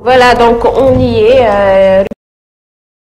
Voilà, donc on y est.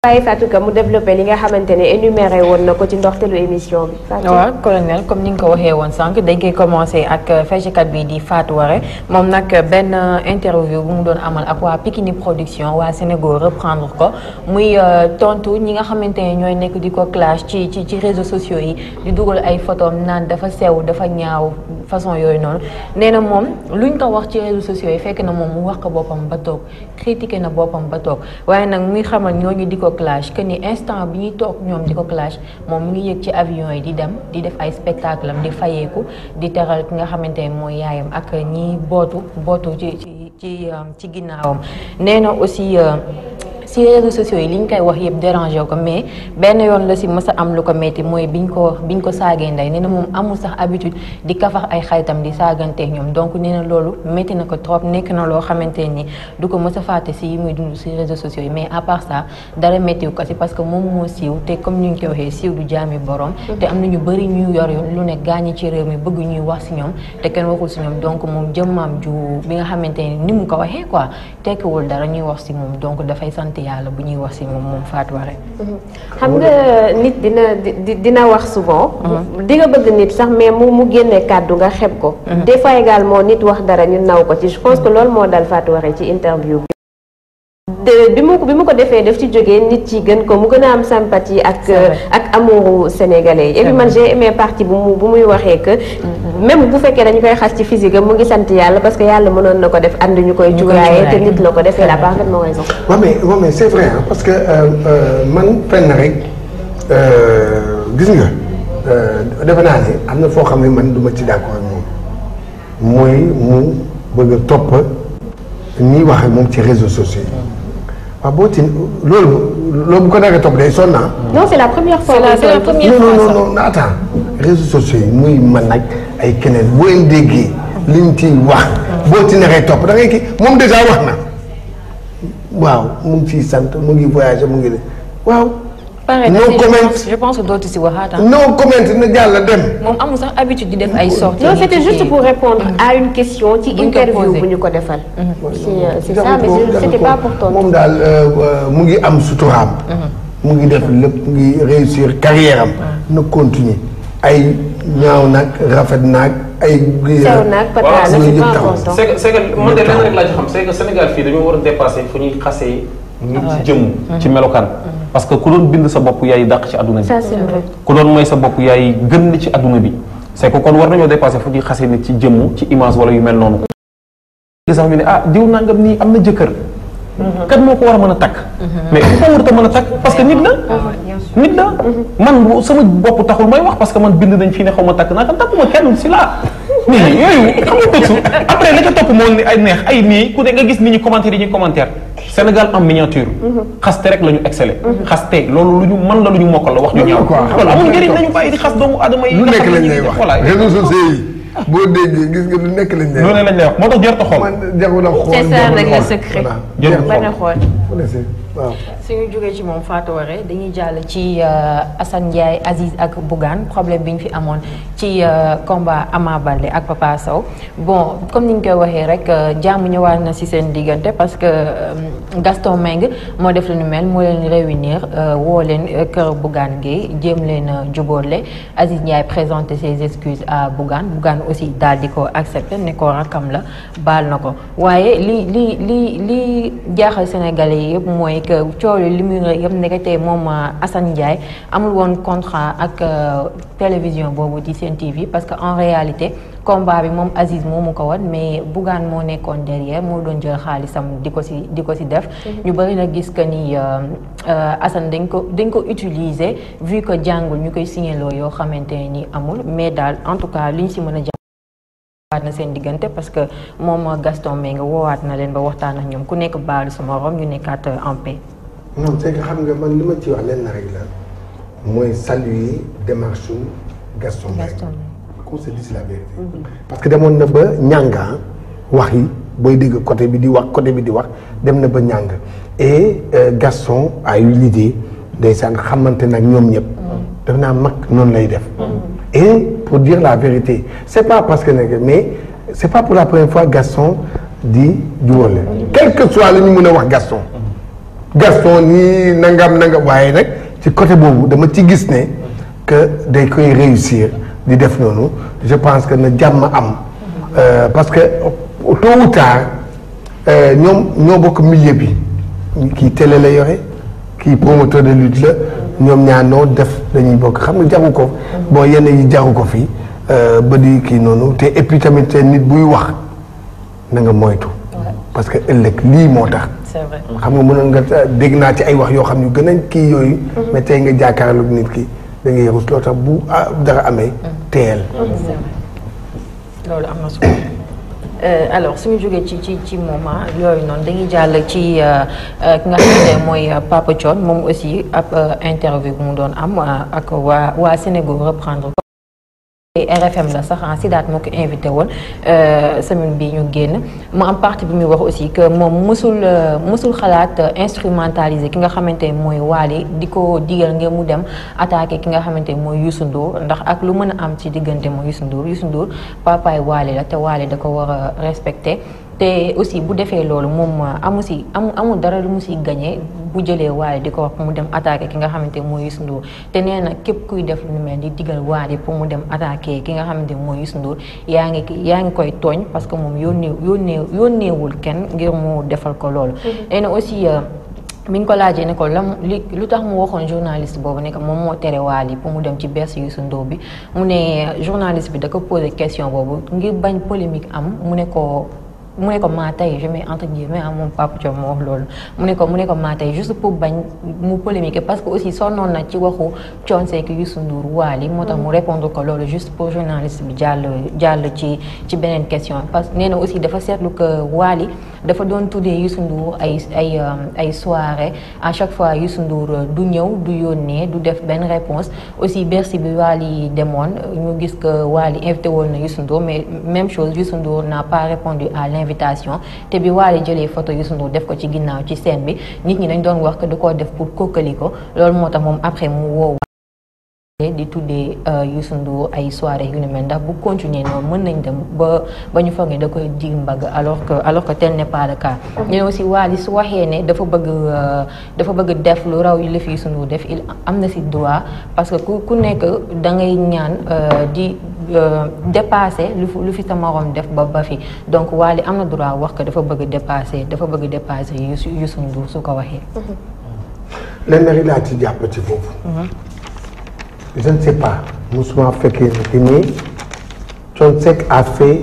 waaye Fatou Ka mu développé li nga xamante ne énuméré woon na ko ci ndorteelu émission bi. waaw colonel comme ni nga ko waxee woon sànq dañ koy commencé ak feccikat bi di Fatou Waré moom nag benn interview bu mu doon amal ak waa Pikini Production waa Sénégal reprendre ko muy tontu ñi nga xamante ne ñooy nekk di ko clash ci réseaux sociaux yi di dugal ay photos naan dafa sew dafa ñaaw façon yooyu noonu nee na moom luñ ko wax ci réseaux sociaux yi fekk na moom mu wax ko boppam ba toog critiqué na boppam ba toog waaye nag muy xamal ñooñu di ko clash que ni instant bi ñuy toog ñoom di ko clash moom mu ngi yëg ci avion yi di dem di def ay spectacle am di fayeeku di teral ki nga xamante ne mooy yaayam ak ñi bootu ci ginnaawam nee na aussi si réseaux sociaux yi li ñu koy wax yëpp dérangé ko mais benn yoon la si mës a am lu ko metti mooy biñ ko saagee ndey nee na moom amul sax habitude di kafax ay xaritam di saagantee ñoom donc nee na loolu métti na ko trop nekk na loo xamante ni du ko mës a fàtte si yi muy dund si réseaux sociaux yi mais à part ça dara méttiwu ko si parce que moom moo siiw te comme ni ñu koy waxee siiw du jaami borom te am na ñu bëri ñu yor lu ne gaañi ci réew mi bëgg ñuy wax si ñoom te kenn waxul si ñoom donc moom jëmmaam ju bi nga xamante ni mu ko waxee quoi tekkiwul dara ñuy wax si moom donc dafay sant yàlla bu ñuy wax si moom Fatou Waré. xam nga nit dina wax souvent. di nga bëgg nit sax mais mu génne kàddu nga xeb ko. des fois également nit wax dara ñu naw ko ci je pense que loolu moo dal Fatou Waré ci interview bi mu ko defee daf ci jógee nit ci gën ko mu gën a am sympathie ak amouru sénégalais yi et puis man j'ai aimé partie bu muy waxee que même bu fekkee dañu koy xas ci physique mu ngi sant yàlla parce que yàlla mënoon na ko def ànd ñu koy cuuraaye te nit la ko defee la parfaitement raison. waaw mais c'est vrai parce que man fenn rek gis nga defe naa ne am na foo xam ne man du ma ci d'accord ak moom mooy mu bëgg a topp ñuy wax ak moom ci réseaux sociaux yi. waaw boo ci loolu bu ko naree topp day sonn naa. non c'est la première fois. non attends réseaux sociaux yi muy man nag ay keneen boo leen déggee liñ ciy wax boo ci naree topp da ngay kii moom déjà wax na waaw mu ngi ciy sant mu ngi voyager mu ngi waaw. non comment je pense que dootu si waxaat. non comment na jàll dem. moom amul sax habitude di def ay sorties. non c'était juste pour répondre à une question ci interview bu ñu ko defal. c'est ça mais c'était pas pour tontu. moom daal mu ngi am suturaam. mu ngi def lépp mu ngi réussir carrière am. na continuer ay ñaaw nag rafet nag ay. sew nag pata la c'est pas important. c'est que man de lenn rek laa ci xam c'est que Sénégal fii dañoo war a dépasser fu ñuy xasee. nit ci jëmm ci melokaan. parce que ku doon bind sa bopp yaay dàq ci adduna bi. ça c'est vrai. ku doon may sa bopp yaay gën ci adduna bi. c'est que kon war nañoo dépasser fu ñuy xasee nit ci jëmm ci image wala yu mel noonu. sax ñu ne diw nangam nii am na jëkkër. kat moo ko war a mën a takk. mais ku ko warut a mën a takk parce que nit la. nit la man sama bopp taxul may wax parce que man bind nañ fii ne xaw ma takk naa kan takkuma kenn si laa. mais yooyu xam nga tëtsu après la ca topp moo ay neex ay nii ku ne nga gis nit ñi commentaire yi ñuy commentaire Sénégal en miniature. xaste rek la ñu exceller. xaste loolu lu ñu mën la lu ñu mokkal la wax ñu ñaaw. voilà amul njëriñ nañu bàyyi di xas doomu aadama yi. lu nekk lañ lay wax réseaux sociaux yi boo déggee gis nga lu nekk lañ lay wax. loolu lañ lay wax moo tax jarut a xool. man jarul a xool c'est ça nag le secret. jarul a xool. waaw. suñu jógee ci moom Fatou Waré dañuy jàll ci Assane Ndiaye Aziz ak Bougane problème bi ñu fi amoon ci combat Ama Baldé ak Papa Sow bon comme ni ñu koy waxee rek jàmm ñëwaat na ci seen diggante parce que Gaston Mbengue moo def lu nu mel moo leen réunir woo leen kër Bougane Gueye jéem leen jubóole Aziz Ndiaye présenté ses excuses à Bougane aussi daal di ko accepté ne ko rakam la baal na ko waaye li jaaxal Sénégalais yi yëpp mooy que coow li muy yëpp nekkatee moom Assane Ndiaye amul woon contrat ak télévision boobu di Sen TV parce que en réalité combat bi moom Aziz moomu ko woon mais Bougane moo nekkoon derrière moo doon jël xaalisam di ko si def. ñu bëri na gis que ni Assane dañ ko utiliser vu que jàngul ñu koy signaloo yoo xamante ni amul mais daal en tout cas liñ si mën a waat na seen diggante parce que moom Gaston Mbengue woowaat na leen ba waxtaan ak ñoom ku nekk baalu sa morom ñu nekkaat en paix. non c'est que xam nga man li ma ci wax leen na rek la mooy saluer démarche Gaston Mbengue. qu'on se dise la vérité. parce que demoon na ba ñànga wax yi booy dégg côté bi di wax dem na ba ñàng et Gaston a eu l'idée ndeysaan xamante nag ñoom ñëpp. def naa mag noonu lay def. et pour dire la vérité c'est pas parce que mais c'est pas pour la première fois Gaston di jubóole quel que soit la ñu mën a wax Gaston nii nangam waaye nag ci côté boobu dama ci gis ne que day koy réussir di def noonu je pense que na jàmm am parce que tôt ou tard ñoom ñoo bokk milieu bi kii télé la yore kii promoteur de lutte la ñoom ñaar noo def dañuy bokk xam nga jaru ko bon yenn yi jaru ko fii ba di kii noonu te et puis tamit nit buy wax na nga moytu parce que ëllëg lii moo tax c'est vrai xam nga mënoon nga dégg naa ci ay wax yoo xam yu gën a kii yooyu mais tey nga jàkkaarloog nit ki da ngay rus loo tax bu dara amee teel loolu am na solo alors suñu jógee ci moment yooyu noonu dañuy jàll ci ki nga xam ne mooy Papa Thione moom aussi ab interview bu mu doon am ak waa Sénégal reprendre ko RFM la sax Sidaat moo ko invité woon semaine bi ñu génn mu am partie bi muy wax aussi que moom mësul xalaat instrumentaliser ki nga xamante ne mooy Wally di ko digal ngir mu dem attaquer ki nga xamante ne mooy Youssou Ndour ndax ak lu mën a am ci diggante mooy Youssou Ndour papaay Wally la te Wally da ko war a respecter te aussi bu defee loolu moom amul dara lu mu si gagné bu jëlee Wally di ko wax pour mu dem attaquer ki nga xamante ne mooy Youssou Ndour te nee na képp kuy def lu mel di digal Wally pour mu dem attaquer ki nga xamante ne mooy Youssou Ndour yaa ngi koy tooñ parce que moom yónneewul kenn ngir mu defal ko loolu. nee na aussi mi ngi ko laajee ne ko lu tax mu waxoon journaliste boobu ne que moom moo tere Wally pour mu dem ci berceau Youssou Ndour bi mu ne journaliste bi da ko posé question boobu ngir bañ polémique am mu ne ko maa tey je mets entre guillemets moom Papa Thione moo wax loolu mu ne ko maa tey juste pour bañ mu polémique parce que aussi sonnoon na ci waxu Thione Seck Youssou Ndour Wally moo tax mu répondre ko loolu juste pour journaliste bi jàll ci beneen question parce que nee na aussi dafa seetlu que Wally dafa doon tuddee Youssou Ndour ay soirée à chaque fois Youssou Ndour du ñëw du yónnee du def benn réponse aussi Bercy bi Wally demoon ñu gis que Wally invité woon na Youssou Ndour mais même chose Youssou Ndour n'a pas répondu à l'invitation te bi Wally jëlee photo Youssou Ndour def ko ci ginnaaw ci scène bi nit ñi dañ doon wax que da koo def pour kokkali ko loolu moo tax moom après mu woow di tuddee Youssou Ndour ay soirée yu ni mel ndax bu continuer noonu mën nañ dem ba ñu foog ne da koy dig mbagg alors que tel n'est pas le cas. ñu aussi Wally su waxee ne dafa bëgg def lu raw li fi Youssou Ndour def il am na si droit parce que ku nekk da ngay ñaan di dépasser lu fi sa morom def ba fi donc Wally am na droit wax que dafa bëgg dépasser Youssou Ndour su ko waxee. lenn rek laa ci jàpp ci foofu. Je ne sais pas musuma fekkee ne ni Thione Seck a fait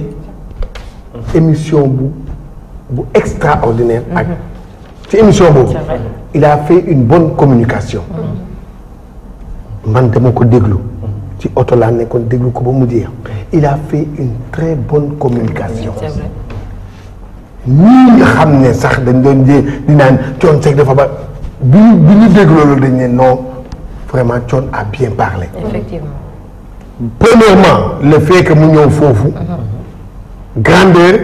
émission bu extraordinaire ak ci émission boobu il a fait une bonne communication man dama ko déglu ci oto laa nekkoon déglu ko ba mu jeex il a fait une très bonne communication ñii nga xam ne sax dañ doon di naan Thione Seck dafa ba bi ñu déglu loolu dañ ne non vraiment Thione a bien parlé. Effectivement. Premièrement, le fait que mu ñëw foofu. grandeur.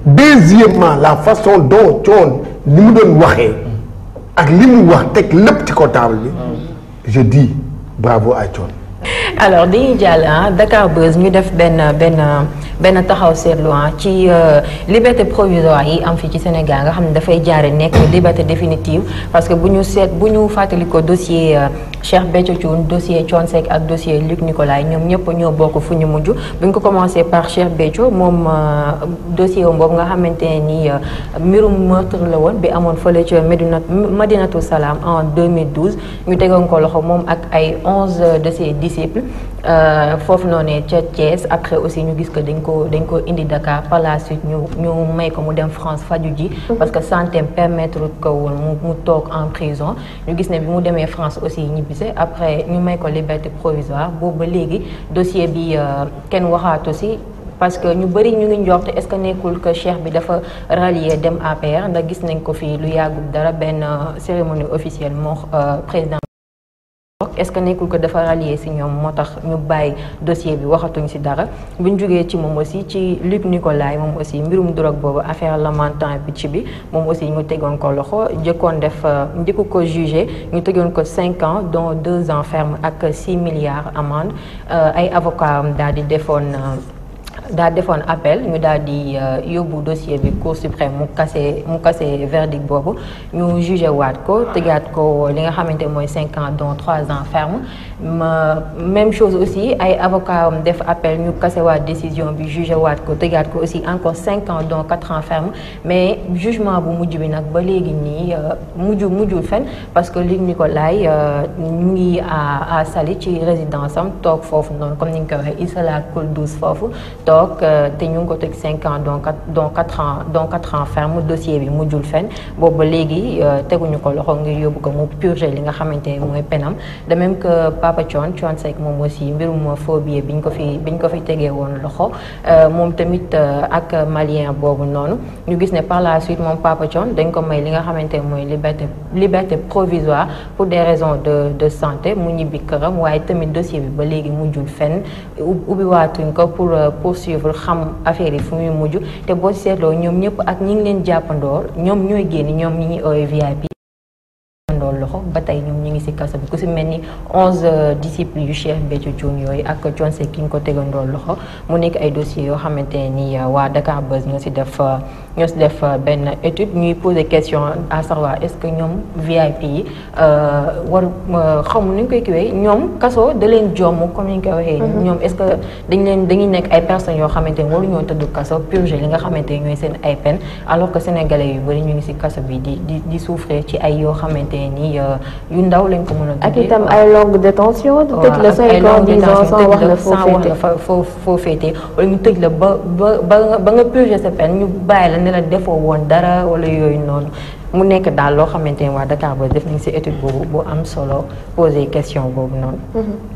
Deuxièmement, la façon dont Thione li mu doon waxee. ak li mu wax teg lépp ci ko table bi. je dis bravo à Thione. alors dañuy jàll Dakar Buzz ñu def benn taxaw seetlu ci liberté provisoire yi am fii ci Sénégal nga xam ne dafay jaare nekk liberté définitive parce que bu ñu fàttali ko dossier Cheikh Béthio Thioune dossier Thione Seck ak dossier Luc Nicolaï ñoom ñëpp ñoo bokk fu ñu mujj bu ñu ko commencé par Cheikh Béthio moom dossier wam boobu nga xamante ne ni mbirum meurtre la woon bi amoon fële ca Madinatu Salaam en 2012 ñu tegoon ko loxo moom ak ay 11 de ses disciples foofu noonu ca Thiès après aussi ñu gis que dañ ko indi Dakar par la suite ñu may ko mu dem France faju ji parce que santé permettre ko woon mu toog en prison ñu gis ne bi mu demee France aussi ñibbise après ñu may ko liberté provisoire boobu ba léegi dossier bi kenn waxaatu si parce que ñu bëri ñu ngi njort est-ce que nekkul que Cheikh bi dafa rallier dem APR ndax gis nañ ko fii lu yàggul dara benn cérémonie officielle moo président est-ce que nekkul que dafa rallier si ñoom moo tax ñu bàyyi dossier bi waxatuñ si dara buñ jógee ci moom aussi ci Luc Nicolaï moom aussi mbirum drogue boobu affaire Lamantin Picc bi moom aussi ñu tegoon ko loxo njëkku ko jugé ñu tegoon ko 5 ans dont 2 ans ferme ak 6 milliards amende ay avocat am daal di defoon daa defoon appel ñu daal di yóbbu dossier bi Cour suprême mu kase verdict boobu ñu jugé waat ko tëgaat ko li nga xamante mooy 5 ans dont 3 ans ferme même chose aussi ay avocat am def appel ñu kase waat décision bi jugé waat ko tëgaat ko aussi encore 5 ans dont 4 ans ferme mais jugement bu mujj bi nag ba léegi nii mujjul fen parce que Luc Nicolaï ñu ngi à Saly ci résidence am toog foofu noonu comme ni nga ko waxee il se la coule douce foofu toog te ñu ngi ko teg 5 ans dont 4 ans ferme dossier bi mujjul fen boobu ba léegi teguñu ko loxo ngir yóbbu ko mu purger li nga xamante ne mooy penam de même que Papa Thione Seck moom aussi mbirum faux billet biñ ko fi tegee woon loxo moom tamit ak malien boobu noonu ñu gis ne par la suite moom Papa Thione dañ ko may li nga xamante ne mooy liberté provisoire pour des raisons de santé mu ñibbi këram waaye tamit dossier bi ba léegi mujjul fenn ubbi waatuñ ko pour poursuivre xam affaire yi fu muy mujj te boo seetloo ñoom ñëpp ak ñi ngi leen jàppandoor ñoom ñooy génn ñoom ñi ñuy ooy VIP loxo ba tey ñoom ñu ngi ci kaso bi ku ci mel ni 11 disciples yu Cheikh Béthio Thioune yooyu ak Thione Seck ki ñu ko tegandoo loxo mu nekk ay dossiers yoo xamante ni waa Dakar Buzz ñoo ci def benn étude ñuy poser question à savoir est-ce que ñoom VIP yi xamu nu ñu koy kiwee ñoom kaso da leen jomm comme ni ñu koy waxee ñoom est-ce que dañuy nekk ay personnes yoo xamante ni waruñoo tëdd kaso purger li nga xamante ni ñooy seen ay peine alors que sénégalais yu bari ñu ngi ci kaso bi di souffrir ci ay yoo xamante ni yu ndaw lañ ko mën a ak itam ay longue détention tëj la 5 ans 10 ans sans wax la foo féetee wala ñu tëj la ba nga purger sa peine ñu bàyyi la ne la defoo woon dara wala yooyu noonu mu nekk daal loo xamante ne waa Dakar Buzz def nañ ci étude boobu bu am solo poser question boobu noonu.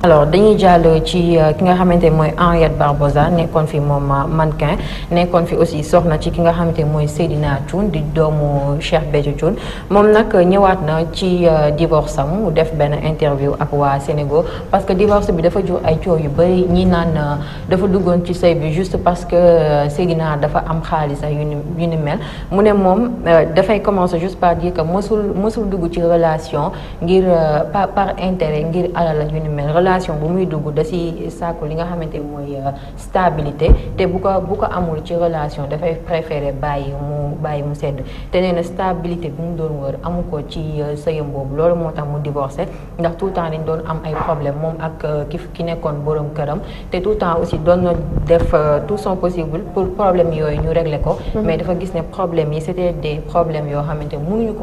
alors dañuy jàll ci ki nga xamante ne mooy Henriette Barbosa nekkoon fi moom mannequin nekkoon fi aussi soxna ci ki nga xamante ne mooy Seydina Thioune di doomu Cheikh Béthio Thioune moom nag ñëwaat na ci divorce am mu def benn interview ak waa Sénégal parce que divorce bi dafa jur ay coow yu bari ñi naan dafa duggoon ci sëy bi juste parce que Seydina dafa am xaalis ak yu ni mel mu ne moom dafay commencer juste par dire que mësul dugg ci relation ngir par intérêt ngir alal ak yu ni mel relation bu muy dugg da ci sàkku li nga xamante mooy stabilité te bu ko amul ci relation dafay préférer bàyyi mu sedd te nee na stabilité bi mu doon wër amu ko ci sëyam boobu loolu moo tax mu divorcé ndax tout le temps dañ doon am ay problème moom ak ki nekkoon borom këram te tout le temps aussi doon na def tout son possible pour problème yooyu ñu régler ko mais dafa gis ne problème yi c'était des problèmes yoo xamante mënuñu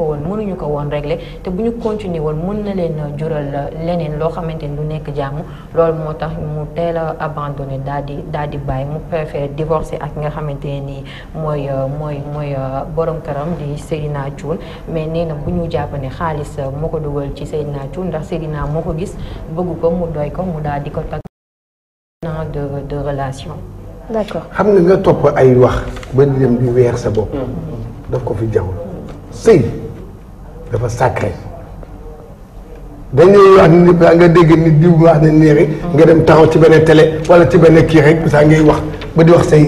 ko woon régler te bu ñu continuer woon mën na leen jural leneen loo xamante ni du nekk jàmm loolu moo tax mu teel a abandonné daal di bàyyi mu préféré divorcer ak nga xamante ni mooy borom këram di Seydina Thioune mais nee na bu ñu jàpp ne xaalis moo ko dugal ci Seydina Thioune ndax Seydina moo ko gis bëgg ko mu doy ko mu daal di ko takk de relation. d'accord xam nga topp ay wax ba di dem di weer sa bopp daf ko fi jaww sëy dafa sacré dañuy wax nit nga dégg nit di wax ne neexi nga dem taxaw ci benn télé wala ci benn kii rek saa ngay wax ba di wax say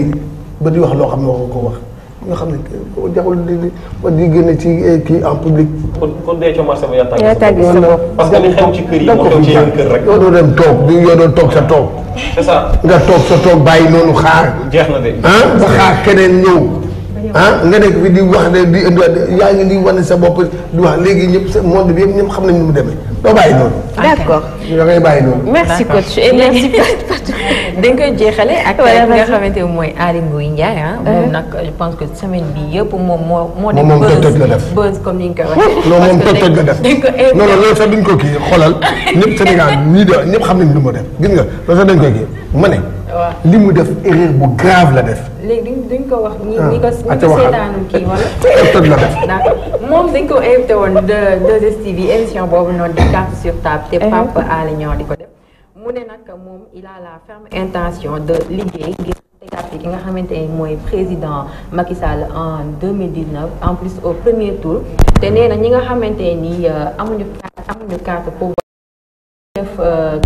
ba di wax loo xam ne waxoo ko wax nga xam ne jaxul di génn ci kii en public. kon dee coono sama yaa tàgg sa bopp parce que li xew ci kër yi moo xew ci yeneen kër rek. yow doo dem toog yow doo toog sa toog. c'est ça. nga toog sa toog bàyyi noonu xaar. jeex na de. ba xaar keneen ñëw. nga nekk fi di wax de di indi yaa ngi di wane sa bopp di wax léegi ñëpp sa monde bi yëpp ñëpp xam nañ nu mu demee doo bàyyi noonu. d'accord da ngay bàyyi noonu. merci coach et merci dañ koy jeexale ak ki nga xamante ne mooy Aly Ngouille Ndiaye moom nag je pense que semaine bi yëpp moo def moom toj la def buzz comme ni nga ko waxee. non moom toj la def non loolu sax duñ ko kii xoolal ñëpp Sénégal ñii de ñëpp xam nañ lu mu def gis nga loolu sax dañ koy kii ma ne. waaw li mu def erreur bu grave la def. léegi duñ ko wax ñi ko seetaanul kii wala. toj la def. d'accord moom dañ ko invité woon de 2STV émission boobu noonu di carte sur table te Pape Alé Niang di ko def mu ne nag moom il a la ferme intention de liggéey ngir tegaat ki nga xamante ni mooy président Macky Sall en 2019 en plus au premier tour te nee na ñi nga xamante ni amuñu carte pour def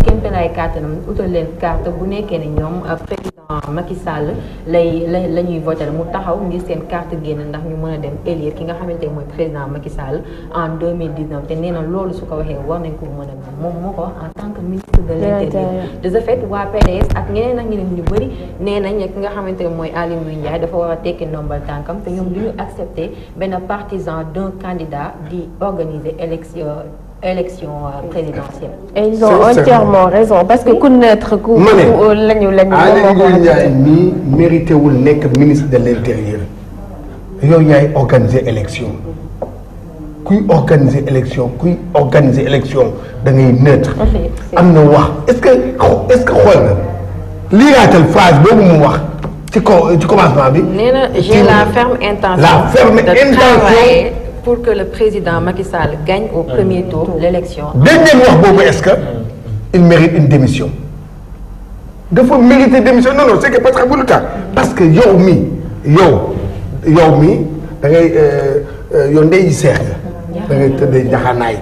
kéemtalaay kàttanam utal leen carte bu nekkee ne ñoom président Macky Sall la ñuy voté mu taxaw ngir seen carte génn ndax ñu mën a dem élire ki nga xamante ne mooy président Macky Sall en 2019 te nee na loolu su ko waxee war nañ ko mën a moom moo ko wax en tant que ministre de l'intérieur. De ce fait waa PDS ak ñeneen ak ñeneen ñu bëri nee nañ ki nga xamante ne mooy Aly Ngouille Ndiaye dafa war a tekki ndombal tànkam te ñoom du ñu accepter benn partisan d'un candidat di organiser élection présidentielle. Et ils ont entièrement raison parce que ku neutre ku lañu Aly Ngouille Ndiaye nii mérité wul nekk ministre de l'intérieur yow yaay organiser élection kuy organiser élection da ngay neutre am na wax est-ce que xool na liiraatal phrase boobu mu wax ci commencement bi. nee na j'ai la ferme intention de travailler pour que le président Macky Sall gagne au premier tour l'élection. dégg ngeen wax boobu est-ce que il mérite une démission dafa mériter démission non c'est que parce que bu lu tax parce que yow mi da ngay yow ndey ji seex nga da ngay tëddee njaxanaay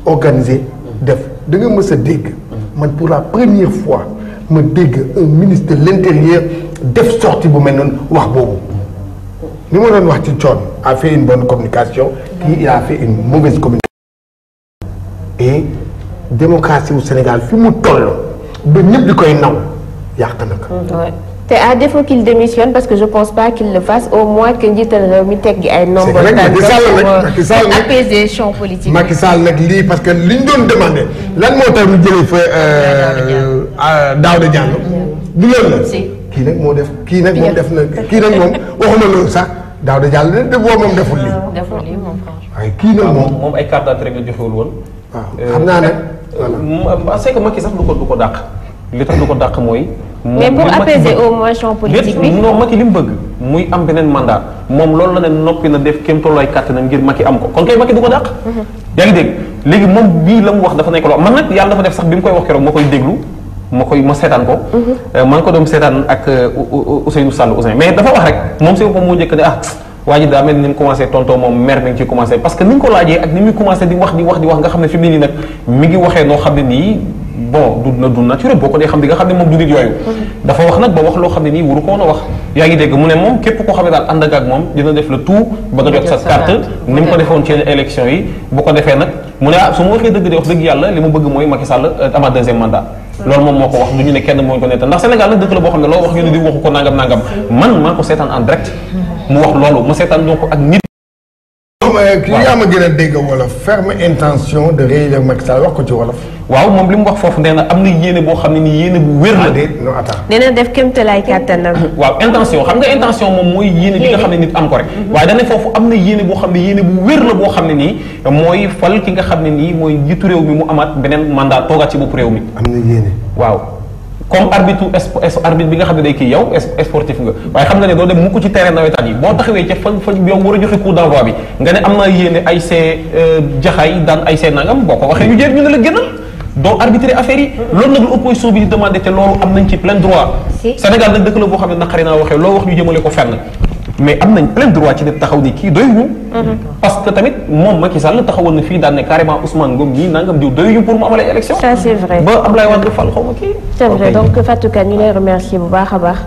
organiser def da nga mës a dégg man pour la première fois ma dégg un ministre de l'intérieur def sortie bu mel noonu wax boobu li ma doon wax ci Thione a fait une bonne communication kii il a fait une mauvaise communication et démocratie au Sénégal fi mu toll ba ñëpp di koy naw yàq na ko. te à défaut qu'il démissionne parce que je pense pas qu'il le fasse au moins que njiital réew mi teggi ay nombre Macky Sall pour apaiser champ politique. Macky Sall nag lii parce que liñ doon demandé lan moo tax ñu jëlee fa Daouda Diallo du loolu la. kii nag moo def kii nag moom def na kii nag moom waxuma loolu sax Daouda Diallo de boo moom deful lii. deful lii moom franchement. waaye kii nag moom ay carte d'identité la joxewul woon. waaw xam naa nag. voilà c'est que Macky sax du ko dàq li tax du ko dàq mooy. mais pour apaiser au moins champ politique bi. non Macky li mu bëgg muy am beneen mandat moom loolu la ne noppi na def kéem tolluwaay kàttanam ngir Macky am ko kon kay Macky du ko dàq. yaa ngi dégg léegi moom bii la mu wax dafa nekk loo man nag yàlla dafa def sax bi mu koy wax keroog ma koy déglu. ma seetaan ko. maa ngi ko doon seetaan ak Ousseynou Sall mais dafa wax rek moom si boppam moo njëkk ne waa ji daa mel ni mu commencé tonton moom mer mi ngi ciy commencé parce que ni nga ko laajee ak ni muy commencé di wax nga xam ne fi mu ne nii nag mi ngi waxee noo xam ne nii bon du naturel boo ko dee xam di nga xam ne moom du nit yooyu. dafa wax nag ba wax loo xam ne nii waru ko woon a wax. yaa ngi dégg mu ne moom képp koo xam ne daal ànd ak moom dina def le tout ba nga jot sa carte ni mu ko defoon ci élection yi bu ko defee nag mu ne su ma waxee dëgg de wax dëgg yàlla li mu bëgg mooy Macky Sall amaat deuxième mandat. loolu moom moo ko wax du ñu ne kenn moo ko netta ndax Sénégal nag dëkk la boo xam ne loo wax ñu ne di waxu ko nangam man maa ko seetaan en direct mu wax loolu ma seetaan donc ak nit. kii yaa ma gën a dégg wolof ferme intention de réélire Macky Sall wax ko ci wolof. waaw moom li mu wax foofu nee na am na yéene boo xam ne ni yéene bu wér la. non attends. nee na def kéemtalaay kàttanam. waaw intention xam nga intention moom mooy yéene bi nga xam ne nit am ko rek. waaye dañ ne foofu am na yéene boo xam ne yéene bu wér la boo xam ne nii mooy fal ki nga xam ne nii mooy njiitu réew mi mu amaat beneen mandat toogaat ci bopp réew mi. am na yéene. waaw comme arbitre bi nga xam ne day kii yow sportif nga waaye xam nga ne doo dem mukk ci terrain nawetaan yi boo taxawee ca fa yow war a joxe coup d'envoi bi nga ne am naa yéene ay see jaxaay daan ay see nangam boo ko waxee ñu jéem ñu ne la gënal doo arbitrer affaire yi loolu nag lu opposition bi di demandé te loolu am nañ ci plein droit. Sénégal nag dëkk la boo xam ne naqari naa waxee loo wax ñu jëmale ko fenn mais am nañ plein droit ci nit taxaw ni kii doyuñu. parce que tamit moom Macky Sall taxawoon na fii daan ne carrément Ousmane Ngom ñii nangam diw doyuñu pour mu amalee élection. ça c'est vrai ba Ablaye Wade fal xaw ma kii. c'est vrai donc Fatou Kane ñu lay remercier bu baax a baax.